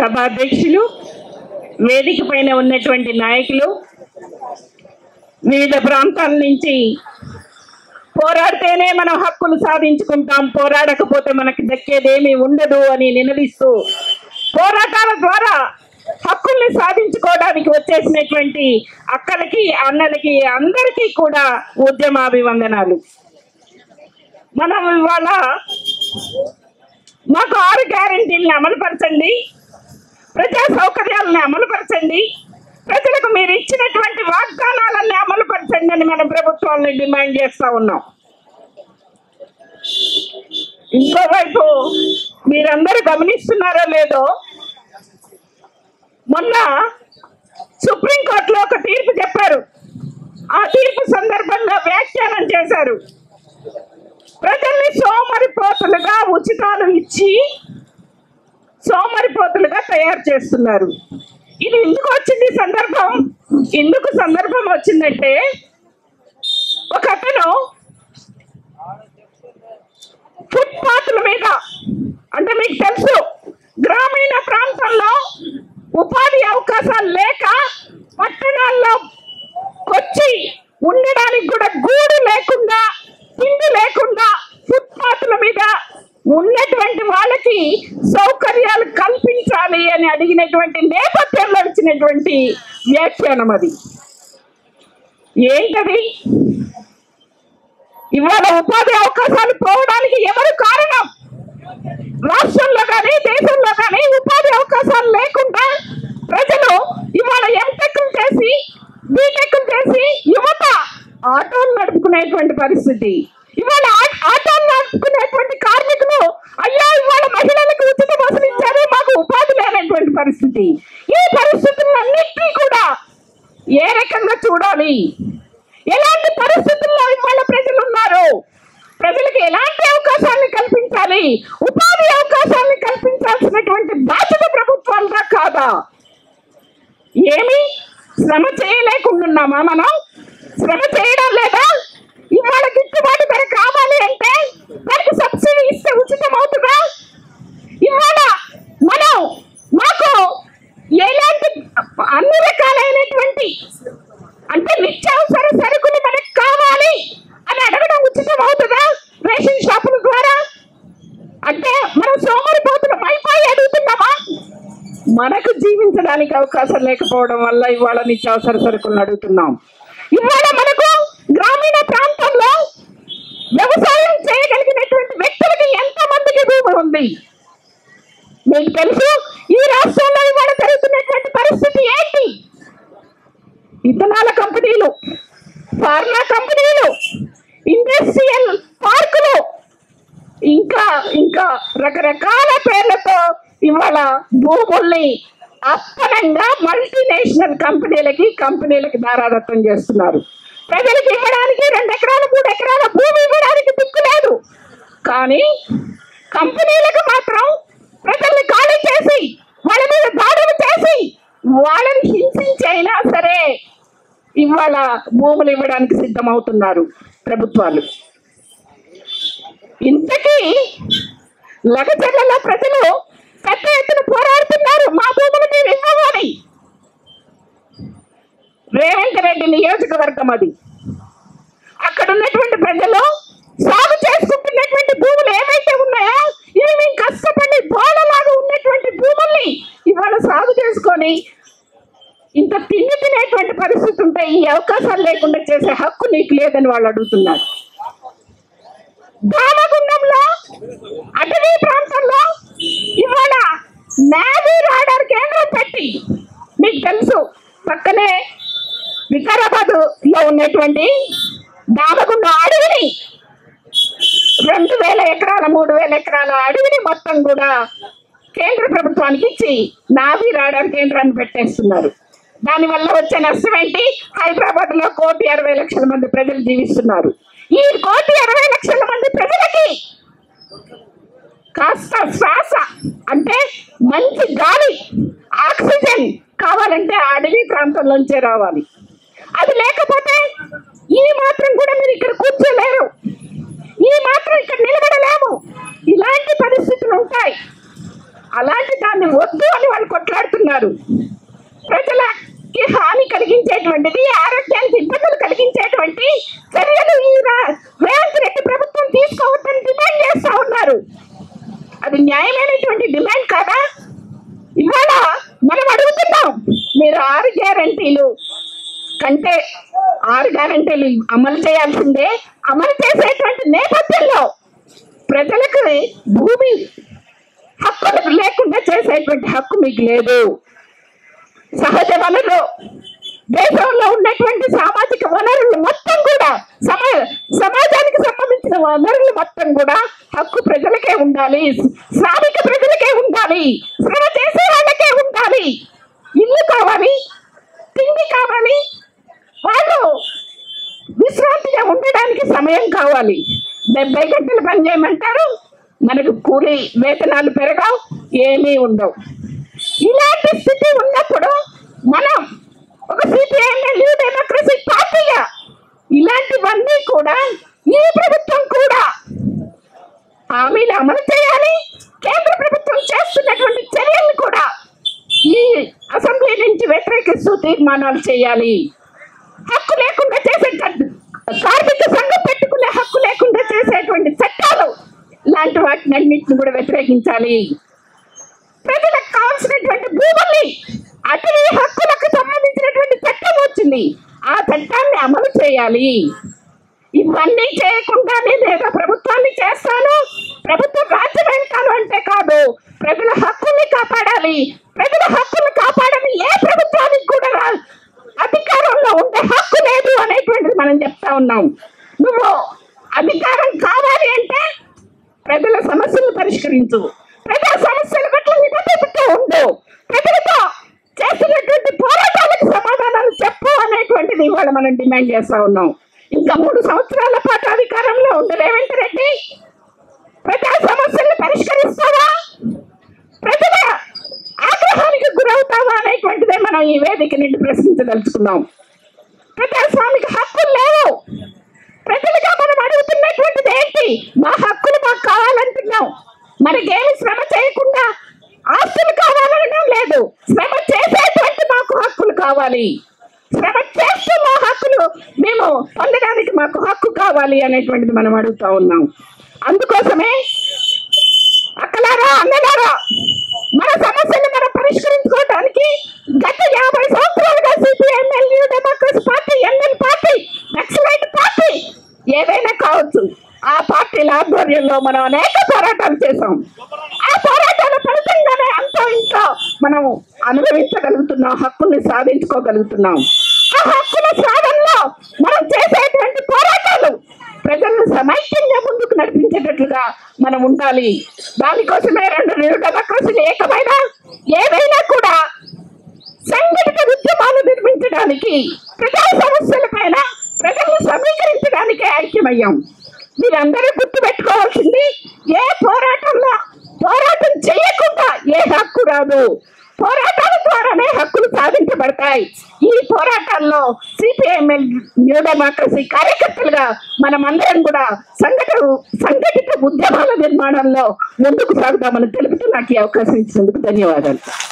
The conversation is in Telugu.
సభాధ్యక్షులు, వేదిక పైన ఉన్నటువంటి నాయకులు, వివిధ ప్రాంతాల నుంచి పోరాడితేనే మనం హక్కులు సాధించుకుంటాం, పోరాడకపోతే మనకి దక్కేదేమీ ఉండదు అని నినదిస్తూ పోరాటాల ద్వారా హక్కుల్ని సాధించుకోవడానికి వచ్చేసినటువంటి అక్కలకి, అన్నలకి, అందరికీ కూడా ఉద్యమాభివందనాలు. మనం ఇవాళ మాకు 6 గ్యారెంటీలను అమలుపరచండి, ప్రజా సౌకర్యాలను అమలుపరచండి, ప్రజలకు మీరు ఇచ్చినటువంటి వాగ్దానాలన్నీ అమలుపరచండి అని మనం ప్రభుత్వాలను డిమాండ్ చేస్తూ ఉన్నాం. ఇంకోవైపు మీరందరూ గమనిస్తున్నారో లేదో, మొన్న సుప్రీంకోర్టులో ఒక తీర్పు చెప్పారు. ఆ తీర్పు సందర్భంగా వ్యాఖ్యానం చేశారు. ప్రజల్ని సోమరిపోతులుగా ఉచితాలు ఇచ్చి సోమరిపోతులుగా తయారు చేస్తున్నారు. ఇది ఎందుకు వచ్చింది సందర్భం? ఎందుకు సందర్భం వచ్చిందంటే, ఒక అతను ఫుట్పాత్ల మీద, అంటే మీకు తెలుసు గ్రామీణ ప్రాంతంలో ఉపాధి అవకాశాలు లేక పట్టణాల్లో వచ్చి ఉండడానికి కూడా గూడు లేకుండా, తిండి లేకుండా ఫుట్పాత్ల మీద ఉన్నటువంటి వాళ్ళకి సౌకర్యాలు కల్పించాలి అని అడిగినటువంటి నేపథ్యంలో ఇచ్చినటువంటి వ్యాఖ్యానం అది. ఏంటది? ఇవాళ ఉపాధి అవకాశాలు పోవడానికి ఎవరు కారణం? రాష్ట్రంలో కానీ దేశంలో కానీ ఉపాధి అవకాశాలు లేకుండా ప్రజలు ఇవాళ ఎంటెక్లు చేసి, బీటెక్లు చేసి యువత ఆటోలు నడుపుకునేటువంటి పరిస్థితి. ఇవాళ ఆటోలు నడుపుకునేటువంటి కార్మికులు, అయ్యా ఇవాళ మహిళలకు ఉచిత బస్సులు ఇచ్చారు, మాకు ఉపాధి లేనటువంటి పరిస్థితి. ఈ పరిస్థితులన్నింటినీ కూడా ఏ రకంగా చూడాలి? ఎలాంటి పరిస్థితుల్లో ఇవాళ ప్రజలు ఉన్నారు? ప్రజలకు ఎలాంటి అవకాశాన్ని కల్పించాలి? ఉపాధి అవకాశాన్ని కల్పించాల్సినటువంటి బాధ్యత ప్రభుత్వాలుగా కాదా? ఏమి శ్రమ చేయలేకుంటున్నామా? మనం శ్రమ చేయడం లేదా? ఇవాళ గిట్టుబాటు ధర కావాలి అంటే దానికి సబ్సిడీ ఇస్తే ఉచితం అవుతుందా? ఇవాళ మాకు ఎలాంటి అన్ని రకాలైనటువంటి, అంటే నిత్యావసర సరుకులు మనకు కావాలి అని అడగడం ఉచితం అవుతుందా రేషన్ షాపుల ద్వారా? అంటే మనం సోమరిపోతులం అయిపోయి అడుగుతున్నామా? మనకు జీవించడానికి అవకాశం లేకపోవడం వల్ల ఇవాళ నిత్యావసర సరుకులను అడుగుతున్నాం. ఇవాళ మనకు గ్రామీణ ప్రాంతంలో వ్యవసాయం చేయగలిగినటువంటి వ్యక్తులకి ఎంతమందికి భూమి ఉంది? మీకు తెలుసు. ఈ రాష్ట్రంలో ఇవాళ జరుగుతున్నటువంటి పరిస్థితి ఏంటి? ఇథనాల కంపెనీలు, ఫార్మా కంపెనీలు, ఇండస్ట్రియల్ పార్కులు, ఇంకా రకరకాల పేర్లతో ఇవాళ భూముల్ని అప్పనంగా మల్టీనేషనల్ కంపెనీలకి దారాదత్తం చేస్తున్నారు. ప్రజలకు ఇవ్వడానికి 2 ఎకరాలు 3 ఎకరాల భూమి ఇవ్వడానికి దిక్కు లేదు. కానీ కంపెనీలకు మాత్రం ప్రజల్ని ఖాళీ చేసి, వాళ్ళ మీద దాడులు చేసి, వాళ్ళని హింసించైనా సరే ఇవాళ భూములు ఇవ్వడానికి సిద్ధమవుతున్నారు ప్రభుత్వాలు. ఇంతకీ లగచర్లలో ప్రజలు పెద్ద ఎత్తున పోరాడుతున్నారు, మా భూములు మీరు ఇవ్వాలి. రేవంత్ రెడ్డి నియోజకవర్గం అది. అక్కడ ఉన్నటువంటి ప్రజలు సాగు చేసుకుంటున్నటువంటి భూములు ఏవైతే ఉన్నాయో, ఇవి మేము కష్టపడి బోడలాగా ఉన్నటువంటి భూముల్ని ఇవాళ సాగు చేసుకొని ఇంత తిండి తినేటువంటి పరిస్థితి ఉంటే ఈ అవకాశాలు లేకుండా చేసే హక్కు నీకు లేదని వాళ్ళు అడుగుతున్నారు. దామగుండంలో అటవీ ప్రాంతంలో ఇవాళ నావీ రాడార్ కేంద్రం పెట్టి, మీకు తెలుసు పక్కనే వికారాబాద్ లో ఉన్నటువంటి దామగుండం అడవిని 2000 ఎకరాల 3000 ఎకరాల అడవిని మొత్తం కూడా కేంద్ర ప్రభుత్వానికి ఇచ్చి నావీ రాడార్ కేంద్రాన్ని పెట్టేస్తున్నారు. దానివల్ల వచ్చే నష్టం ఏంటి? హైదరాబాద్ లో 1,60,00,000 మంది ప్రజలు జీవిస్తున్నారు. ఈ 1,60,00,000 మంది ప్రజలకి కాస్త శ్వాస, అంటే మంచి గాలి, ఆక్సిజన్ కావాలంటే అడవి ప్రాంతంలోంచే రావాలి. అది లేకపోతే ఈ మాత్రం కూడా మీరు ఇక్కడ కూర్చోలేరు, ఈ మాత్రం ఇక్కడ నిలబడలేము. ఇలాంటి పరిస్థితులు ఉంటాయి. అలాంటి దాన్ని వద్దు అని వాళ్ళు కొట్లాడుతున్నారు. ప్రజలకి హాని కలిగించేటువంటిది, ఆరోగ్యానికి ఇబ్బందులు కలిగించేటువంటి చర్యలు ఈ రేవంత్ రెడ్డి ప్రభుత్వం తీసుకోవద్దని డిమాండ్ చేస్తా ఉన్నారు. అది న్యాయమైనటువంటి డిమాండ్ కాదా? ఇవాళ మనం అడుగుతున్నాం, మీరు 6 గ్యారంటీలు కంటే 6 గ్యారంటీలు అమలు చేయాల్సిందే. అమలు చేసేటువంటి నేపథ్యంలో ప్రజలకు భూమి హక్కులు లేకుండా చేసేటువంటి హక్కు మీకు లేదు. సహజ వనరులు, దేశంలో ఉన్నటువంటి సామాజిక వనరులు మొత్తం కూడా, సమాజానికి సంబంధించిన వనరులు మొత్తం కూడా హక్కు ప్రజలకే ఉండాలి, శ్రామిక ప్రజలకే ఉండాలి, శ్రమ చేసే వాళ్ళకే ఉండాలి. ఇల్లు కావాలి, తిండి కావాలి, వాళ్ళు విశ్రాంతిగా ఉండడానికి సమయం కావాలి. 70 గంటలు పని చేయమంటారు, మనకు కూలీ వేతనాలు పెరగవు, ఏమీ ఉండవు. ఇలాంటి స్థితి ఉన్నప్పుడు మనం ఒక సిపిఐఎం న్యూ డెమోక్రసీ పార్టీగా ఇలాంటివన్నీ కూడా ఈ ప్రభుత్వం కూడా హామీలు అమలు చేయాలి. కేంద్ర ప్రభుత్వం చేస్తున్నటువంటి చర్యలను కూడా ఈ అసెంబ్లీ నుంచి వ్యతిరేకిస్తూ తీర్మానాలు చేయాలి. హక్కు లేకుండా చేసే కార్మిక సంఘం పెట్టుకునే హక్కు లేకుండా చేసేటువంటి చట్టాలు లాంటి వాటిని అన్నింటిని కూడా వ్యతిరేకించాలి. ప్రజలకు కావాల్సినటువంటి భూముల్ని, అటవీ హక్కులకు సంబంధించినటువంటి చట్టం వచ్చింది, ఆ చట్టాన్ని అమలు చేయాలి. ఇవన్నీ చేయకుండా నేను ఏదో ప్రభుత్వాన్ని చేస్తాను, ప్రభుత్వం రాజ్యం వెళ్తాను అంటే కాదు. ప్రజల హక్కుల్ని కాపాడాలి. ప్రజల హక్కుల్ని కాపాడని ఏ ప్రభుత్వానికి కూడా అధికారంలో ఉండే హక్కు లేదు అనేటువంటిది మనం చెప్తా ఉన్నాం. నువ్వు అధికారం కావాలి అంటే ప్రజల సమస్యలను పరిష్కరించు, ప్రజా సమస్యల పట్ల నిబద్ధతతో ఉండు, ప్రజలతో చేస్తున్నటువంటి పోరాటాలకు సమాధానాలు చెప్పు అనేటువంటిది ఇవాళ మనం డిమాండ్ చేస్తా ఉన్నాం. ఇంకా 3 సంవత్సరాల పాటు అధికారంలో ఉంది రేవంత్ రెడ్డి, ప్రజా సమస్యలను పరిష్కరిస్తావా, ప్రజల ఆగ్రహానికి గురవుతావా అనేటువంటిదే మనం ఈ వేదిక నుండి ప్రశ్నించదలుచుకున్నాం. ప్రజాస్వామిక హక్కులు లేవు. ప్రజలుగా మనం అడుగుతున్నటువంటిది ఏంటి? మా హక్కులు మాకు కావాలంటున్నాం. మనకేమి శ్రమ చేయకుండా ఆస్తులు కావాలనడం లేదు, శ్రమ చేసేటువంటి మాకు హక్కులు కావాలి, శ్రమ చేస్తూ మా హక్కులు మేము పొందడానికి మాకు హక్కు కావాలి అనేటువంటిది మనం అడుగుతా ఉన్నాం. అందుకోసమే అక్కలారా, అన్నలారా, మన సమస్యలు మనం పరిష్కరించుకోవడానికి గత 50 సంవత్సరాలుగా CPIM new democracy party, NL party, naxalite party ఏదైనా కావచ్చు, ఆ పార్టీల ఆధ్వర్యంలో మనం అనేక పోరాటాలు చేసాం. ఆ పోరాటాల ఫలితంగానే అంతో ఇంతో మనం అనుభవించగలుగుతున్నాం, హక్కుల్ని సాధించుకోగలుగుతున్నాం. ఆ హక్కుల సాధనలో మనం చేసేటువంటి పోరాటాలు ప్రజలను సమైక్యంగా ముందుకు నడిపించేటట్లుగా మనం ఉండాలి. దానికోసమే 2 న్యూ డెమోక్రసీలు ఏకమైన ఏదైనా కూడా సంఘటిత ఉద్యమాలు నిర్మించడానికి, ప్రజా సమస్యల పైన ప్రజలను సమీకరించడానికే ఐక్యమయ్యాం. మీరందరూ గుర్తుపెట్టుకోవాల్సింది, ఏ పోరాటంలో పోరాటం చేయకుండా ఏ హక్కు రాదు. పోరాటాల ద్వారానే హక్కులు సాధించబడతాయి. ఈ పోరాటాల్లో సిపిఐఎం న్యూ డెమోక్రసీ కార్యకర్తలుగా మనమందరం కూడా సంఘటిత ఉద్యమాల నిర్మాణంలో ముందుకు సాగుదామని తెలుపుతూ నాకు ఈ అవకాశం ఇచ్చినందుకు ధన్యవాదాలు.